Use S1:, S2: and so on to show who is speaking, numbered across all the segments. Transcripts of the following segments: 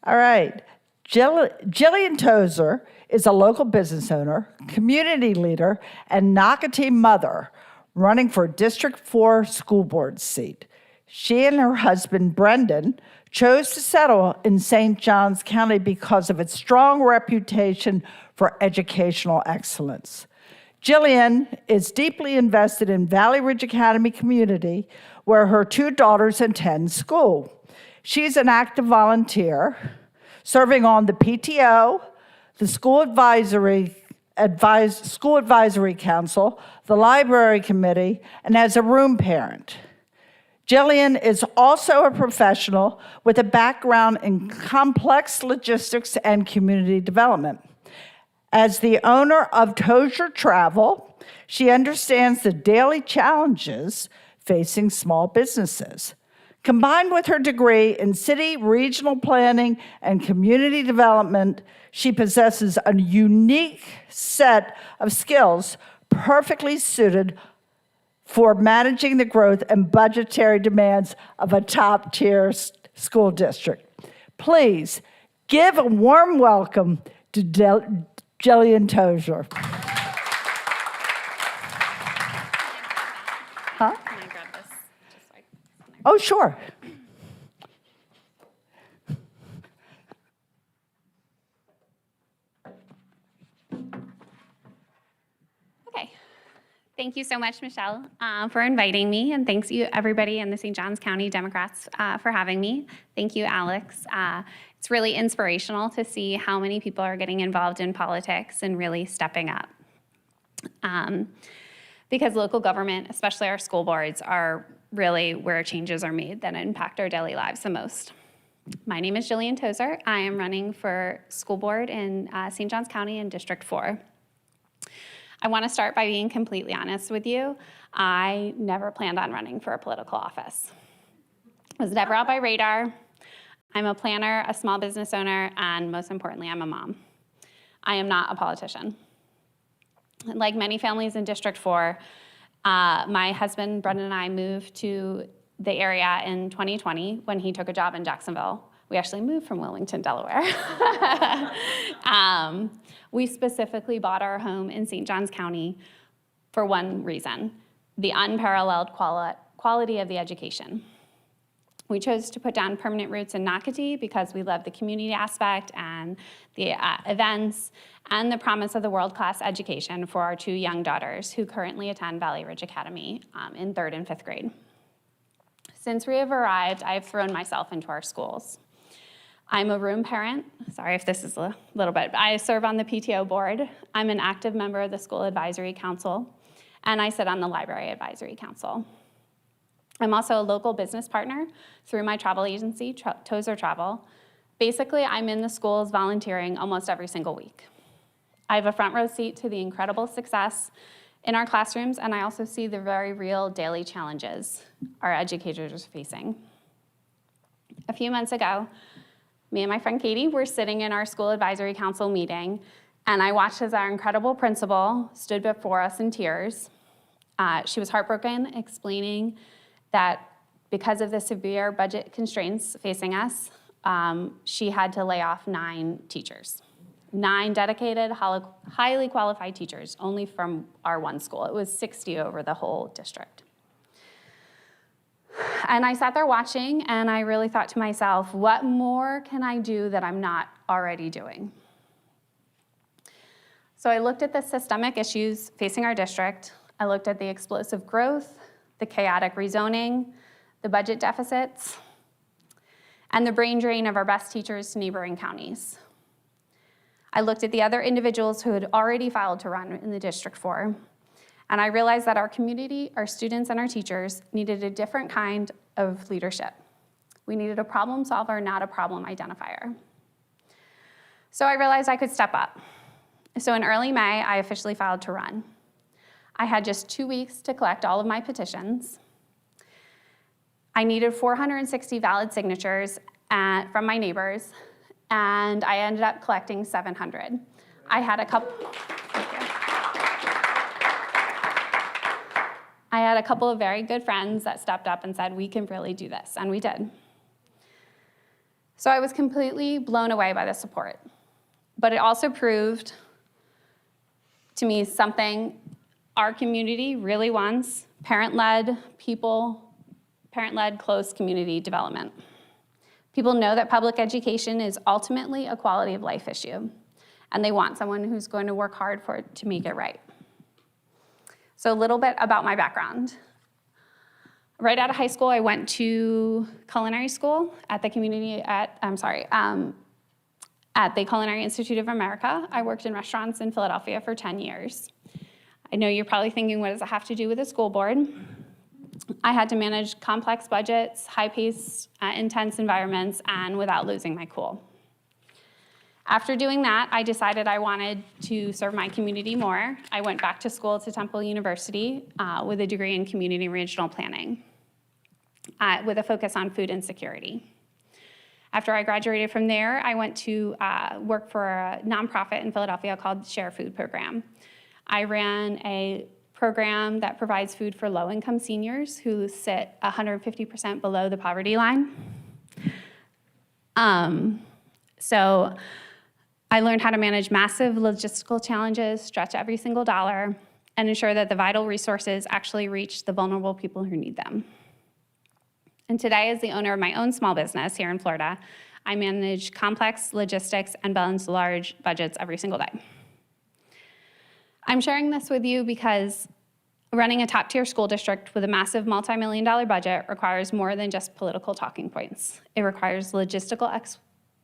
S1: All right. Jillian Tozer is a local business owner, community leader, and Nocatee mother running for District 4 school board seat. She and her husband, Brendan, chose to settle in St. Johns County because of its strong reputation for educational excellence. Jillian is deeply invested in Valley Ridge Academy community, where her two daughters attend school. She's an active volunteer, serving on the PTO, the School Advisory Council, the Library Committee, and as a room parent. Jillian is also a professional with a background in complex logistics and community development. As the owner of Tozer Travel, she understands the daily challenges facing small businesses. Combined with her degree in city, regional planning, and community development, she possesses a unique set of skills perfectly suited for managing the growth and budgetary demands of a top-tier school district. Please give a warm welcome to Jillian Tozer. Huh?
S2: Can I grab this? Just like,
S1: Oh, sure.
S2: okay. Thank you so much, Michelle, for inviting me, and thanks you everybody in the St. Johns County Democrats for having me. Thank you, Alex. It's really inspirational to see how many people are getting involved in politics and really stepping up. Because local government, especially our school boards, are really where changes are made that impact our daily lives the most. My name is Jillian Tozer. I am running for school board in St. Johns County in District 4. I want to start by being completely honest with you. I never planned on running for a political office. It was never on my radar. I'm a planner, a small business owner, and most importantly, I'm a mom. I am not a politician. Like many families in District 4, my husband, Brendan, and I moved to the area in 2020 when he took a job in Jacksonville. We actually moved from Wilmington, Delaware. We specifically bought our home in St. Johns County for one reason: the unparalleled quality of the education. We chose to put down permanent roots in Nocatee because we love the community aspect and the events and the promise of the world-class education for our two young daughters who currently attend Valley Ridge Academy in 3rd and 5th grade. Since we have arrived, I have thrown myself into our schools. I'm a room parent. Sorry if this is a little bit. I serve on the PTO board. I'm an active member of the School Advisory Council, and I sit on the Library Advisory Council. I'm also a local business partner through my travel agency, Tozer Travel. Basically, I'm in the schools volunteering almost every single week. I have a front row seat to the incredible success in our classrooms, and I also see the very real daily challenges our educators are facing. A few months ago, me and my friend Katie were sitting in our School Advisory Council meeting, and I watched as our incredible principal stood before us in tears. She was heartbroken, explaining that because of the severe budget constraints facing us, she had to lay off 9 teachers. 9 dedicated, highly qualified teachers, only from our one school. It was 60 over the whole district. And I sat there watching, and I really thought to myself, what more can I do that I'm not already doing? So I looked at the systemic issues facing our district. I looked at the explosive growth, the chaotic rezoning, the budget deficits, and the brain drain of our best teachers to neighboring counties. I looked at the other individuals who had already filed to run in the District 4, and I realized that our community, our students, and our teachers needed a different kind of leadership. We needed a problem solver, not a problem identifier. So I realized I could step up. So in early May, I officially filed to run. I had just 2 weeks to collect all of my petitions. I needed 460 valid signatures from my neighbors, and I ended up collecting 700. I had a couple of very good friends that stepped up and said, we can really do this, and we did. So I was completely blown away by the support, but it also proved to me something our community really wants: parent-led close community development. People know that public education is ultimately a quality of life issue, and they want someone who's going to work hard for it to make it right. So a little bit about my background. Right out of high school, I went to culinary school at the at the Culinary Institute of America. I worked in restaurants in Philadelphia for 10 years. I know you're probably thinking, what does it have to do with a school board? I had to manage complex budgets, high-paced, intense environments, and without losing my cool. After doing that, I decided I wanted to serve my community more. I went back to school to Temple University with a degree in community and regional planning with a focus on food insecurity. After I graduated from there, I went to work for a nonprofit in Philadelphia called Share Food Program. I ran a program that provides food for low-income seniors who sit 150% below the poverty line. So I learned how to manage massive logistical challenges, stretch every single dollar, and ensure that the vital resources actually reach the vulnerable people who need them. And today, as the owner of my own small business here in Florida, I manage complex logistics and balance large budgets every single day. I'm sharing this with you because running a top-tier school district with a massive multi-million-dollar budget requires more than just political talking points. It requires logistical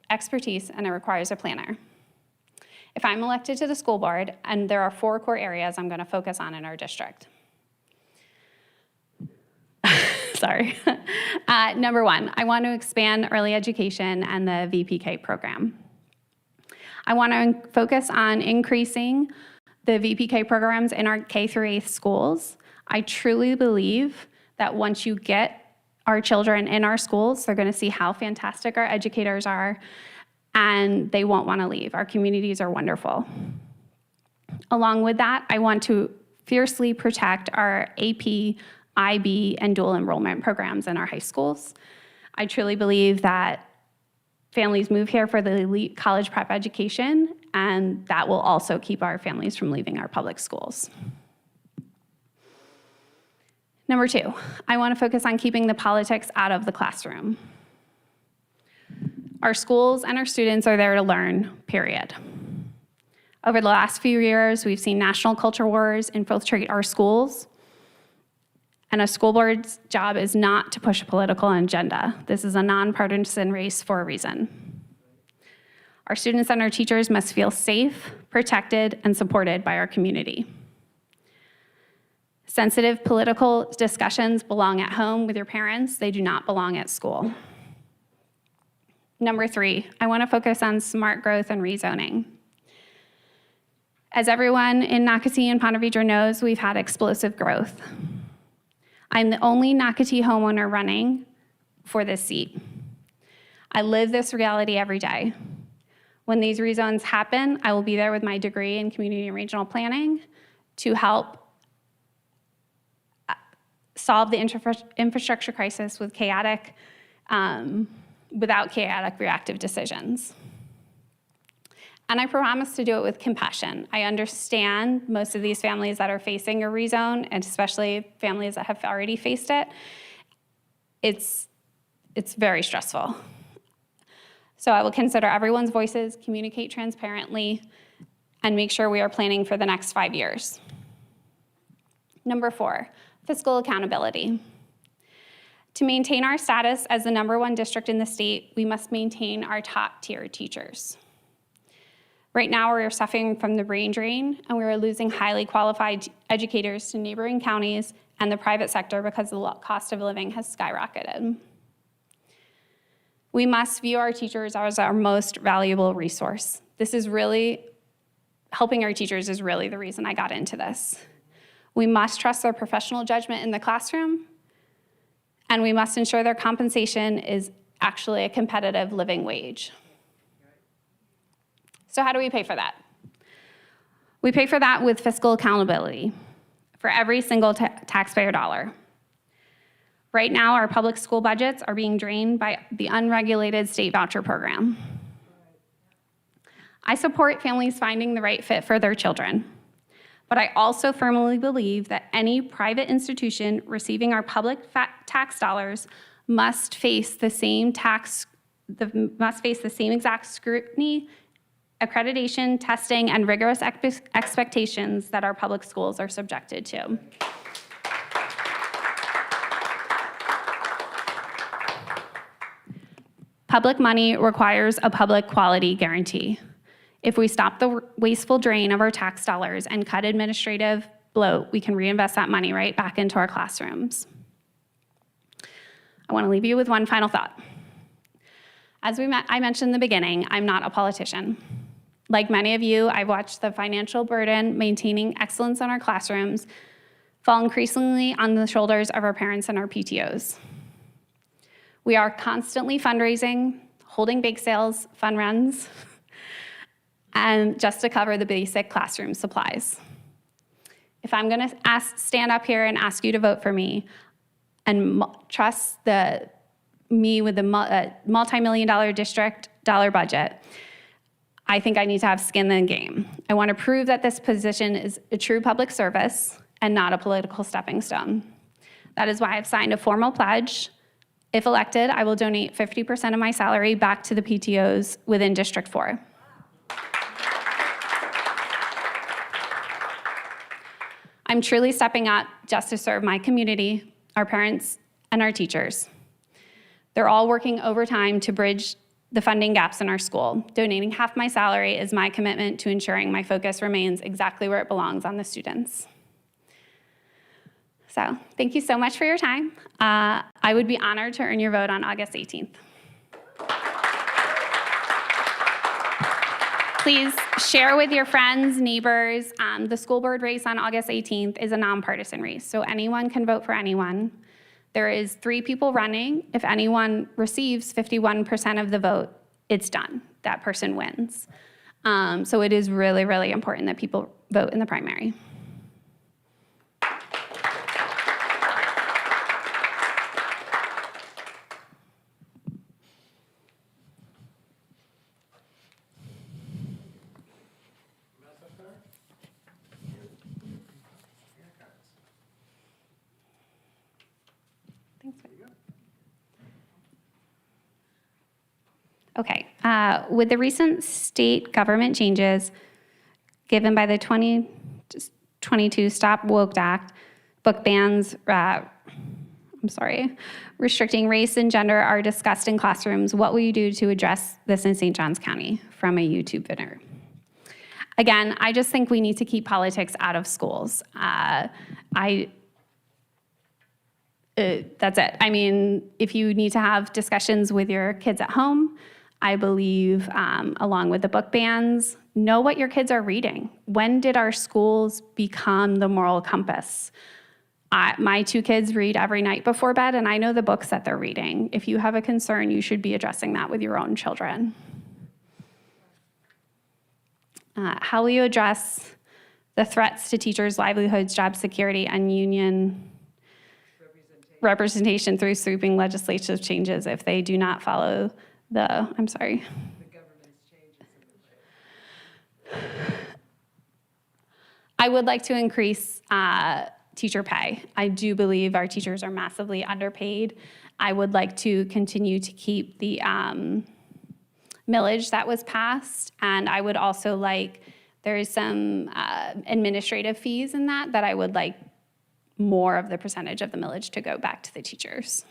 S2: expertise, and it requires a planner. If I'm elected to the school board, and there are 4 core areas I'm going to focus on in our district. Sorry. Number 1, I want to expand early education and the VPK program. I want to focus on increasing the VPK programs in our K-8 schools. I truly believe that once you get our children in our schools, they're going to see how fantastic our educators are, and they won't want to leave. Our communities are wonderful. Along with that, I want to fiercely protect our AP, IB, and dual enrollment programs in our high schools. I truly believe that families move here for the elite college prep education, and that will also keep our families from leaving our public schools. Number 2, I want to focus on keeping the politics out of the classroom. Our schools and our students are there to learn, period. Over the last few years, we've seen national culture wars infiltrate our schools, and a school board's job is not to push a political agenda. This is a nonpartisan race for a reason. Our students and our teachers must feel safe, protected, and supported by our community. Sensitive political discussions belong at home with your parents. They do not belong at school. Number 3, I want to focus on smart growth and rezoning. As everyone in Nocatee and Ponte Vedra knows, we've had explosive growth. I'm the only Nocatee homeowner running for this seat. I live this reality every day. When these rezones happen, I will be there with my degree in community and regional planning to help solve the infrastructure crisis with without chaotic reactive decisions. And I promise to do it with compassion. I understand most of these families that are facing a rezone, and especially families that have already faced it, it's very stressful. So I will consider everyone's voices, communicate transparently, and make sure we are planning for the next 5 years. Number 4, fiscal accountability. To maintain our status as the #1 district in the state, we must maintain our top-tier teachers. Right now, we are suffering from the brain drain, and we are losing highly qualified educators to neighboring counties and the private sector because the cost of living has skyrocketed. We must view our teachers as our most valuable resource. Helping our teachers is really the reason I got into this. We must trust their professional judgment in the classroom, and we must ensure their compensation is actually a competitive living wage. So how do we pay for that? We pay for that with fiscal accountability for every single taxpayer dollar. Right now, our public school budgets are being drained by the unregulated state voucher program. I support families finding the right fit for their children, but I also firmly believe that any private institution receiving our public tax dollars must face the same exact scrutiny, accreditation, testing, and rigorous expectations that our public schools are subjected to. Public money requires a public quality guarantee. If we stop the wasteful drain of our tax dollars and cut administrative bloat, we can reinvest that money right back into our classrooms. I want to leave you with one final thought. As I mentioned in the beginning, I'm not a politician. Like many of you, I've watched the financial burden maintaining excellence in our classrooms fall increasingly on the shoulders of our parents and our PTOs. We are constantly fundraising, holding bake sales, fun runs, and just to cover the basic classroom supplies. If I'm gonna stand up here and ask you to vote for me and trust me with the multi-million-dollar district dollar budget, I think I need to have skin in the game. I want to prove that this position is a true public service and not a political stepping stone. That is why I've signed a formal pledge. If elected, I will donate 50% of my salary back to the PTOs within District 4. I'm truly stepping up just to serve my community, our parents, and our teachers. They're all working overtime to bridge the funding gaps in our school. Donating half my salary is my commitment to ensuring my focus remains exactly where it belongs, on the students. So thank you so much for your time. I would be honored to earn your vote on August 18th. Please share with your friends, neighbors. The school board race on August 18th is a nonpartisan race, so anyone can vote for anyone. There is 3 people running. If anyone receives 51% of the vote, it's done. That person wins. So it is really, really important that people vote in the primary. Okay, with the recent state government changes given by the 2022 Stop Woke Act, book bans, restricting race and gender are discussed in classrooms. What will you do to address this in St. Johns County? From a YouTube video. Again, I just think we need to keep politics out of schools. That's it. I mean, if you need to have discussions with your kids at home, I believe, along with the book bans, know what your kids are reading. When did our schools become the moral compass? My 2 kids read every night before bed, and I know the books that they're reading. If you have a concern, you should be addressing that with your own children. How will you address the threats to teachers' livelihoods, job security, and union representation through sweeping legislative changes if they do not follow the government's changes in the budget? I would like to increase teacher pay. I do believe our teachers are massively underpaid. I would like to continue to keep the millage that was passed, and I would also like, there is some administrative fees in that I would like more of the percentage of the millage to go back to the teachers.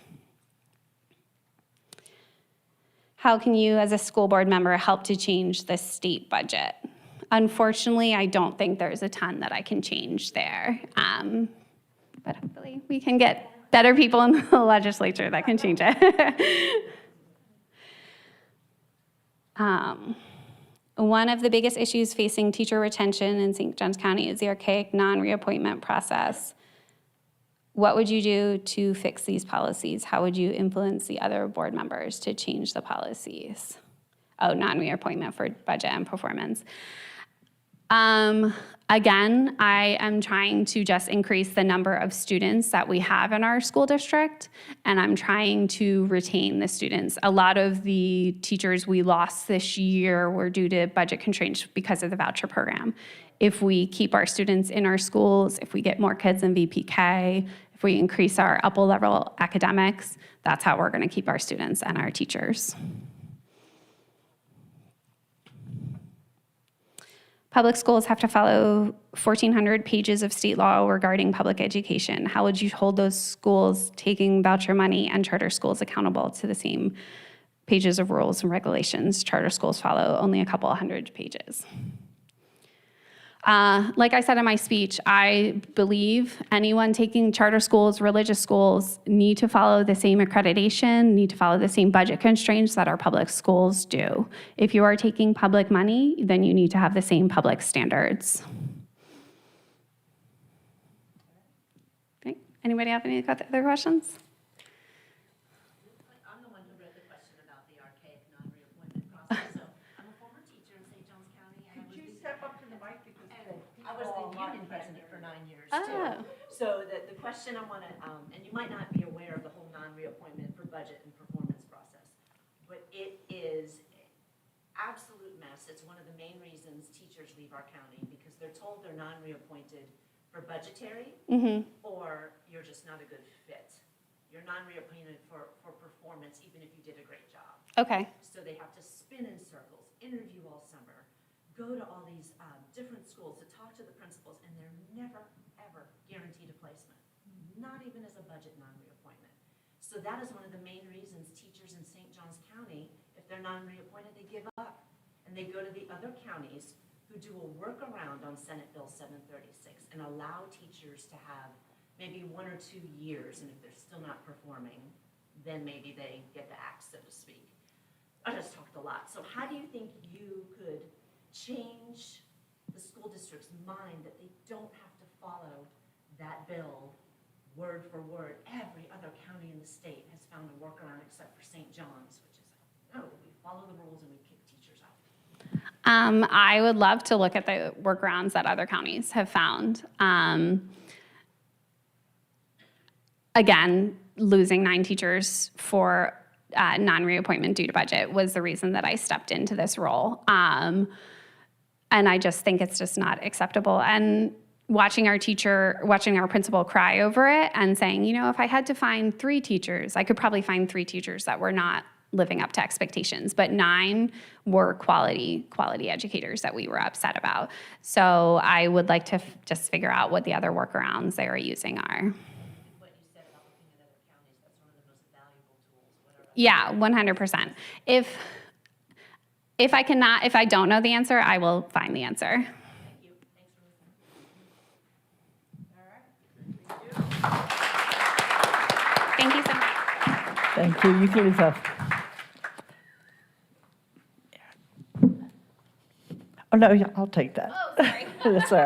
S2: How can you, as a school board member, help to change the state budget? Unfortunately, I don't think there's a ton that I can change there. But hopefully we can get better people in the legislature that can change it. One of the biggest issues facing teacher retention in St. Johns County is the archaic non-reappointment process. What would you do to fix these policies? How would you influence the other board members to change the policies? Oh, non-reappointment for budget and performance. Again, I am trying to just increase the number of students that we have in our school district, and I'm trying to retain the students. A lot of the teachers we lost this year were due to budget constraints because of the voucher program. If we keep our students in our schools, if we get more kids in VPK, if we increase our upper level academics, that's how we're going to keep our students and our teachers. Public schools have to follow 1,400 pages of state law regarding public education. How would you hold those schools taking voucher money and charter schools accountable to the same pages of rules and regulations? Charter schools follow only a couple hundred pages. Like I said in my speech, I believe anyone taking charter schools, religious schools, need to follow the same accreditation, need to follow the same budget constraints that our public schools do. If you are taking public money, then you need to have the same public standards. Okay. Anybody have any other questions?
S3: I'm the one who wrote the question about the archaic non-reappointment process. So I'm a former teacher in St. Johns County, and
S1: Could you step up to the mic because
S3: I was the union president for 9 years
S2: Oh.
S3: too. So the question I want to, and you might not be aware of the whole non-reappointment for budget and performance process, but it is an absolute mess. It's one of the main reasons teachers leave our county because they're told they're non-reappointed for budgetary or you're just not a good fit. You're non-reappointed for performance even if you did a great job.
S2: Okay.
S3: So they have to spin in circles, interview all summer, go to all these different schools to talk to the principals, and they're never, ever guaranteed a placement, not even as a budget non-reappointment. So that is one of the main reasons teachers in St. Johns County, if they're non-reappointed, they give up. And they go to the other counties who do a workaround on Senate Bill 736 and allow teachers to have maybe 1 or 2 years, and if they're still not performing, then maybe they get the axe, so to speak. I just talked a lot. So how do you think you could change the school district's mind that they don't have to follow that bill word for word? Every other county in the state has found a workaround except for St. John's, which is, no, we follow the rules and we kick teachers out.
S2: I would love to look at the workarounds that other counties have found. Again, losing 9 teachers for non-reappointment due to budget was the reason that I stepped into this role. And I just think it's just not acceptable. And watching our principal cry over it and saying, you know, if I had to find 3 teachers, I could probably find 3 teachers that were not living up to expectations, but 9 were quality educators that we were upset about. So I would like to just figure out what the other workarounds they are using are.
S3: What you said about looking at other counties, that's one of the most valuable tools.
S2: Yeah, 100%. If I don't know the answer, I will find the answer.
S3: Thank you. Thanks for listening.
S1: All right.
S2: Thank you so much.
S1: Thank you. You can leave off. Oh, no, I'll take that.
S2: Oh, sorry.
S1: That's all right.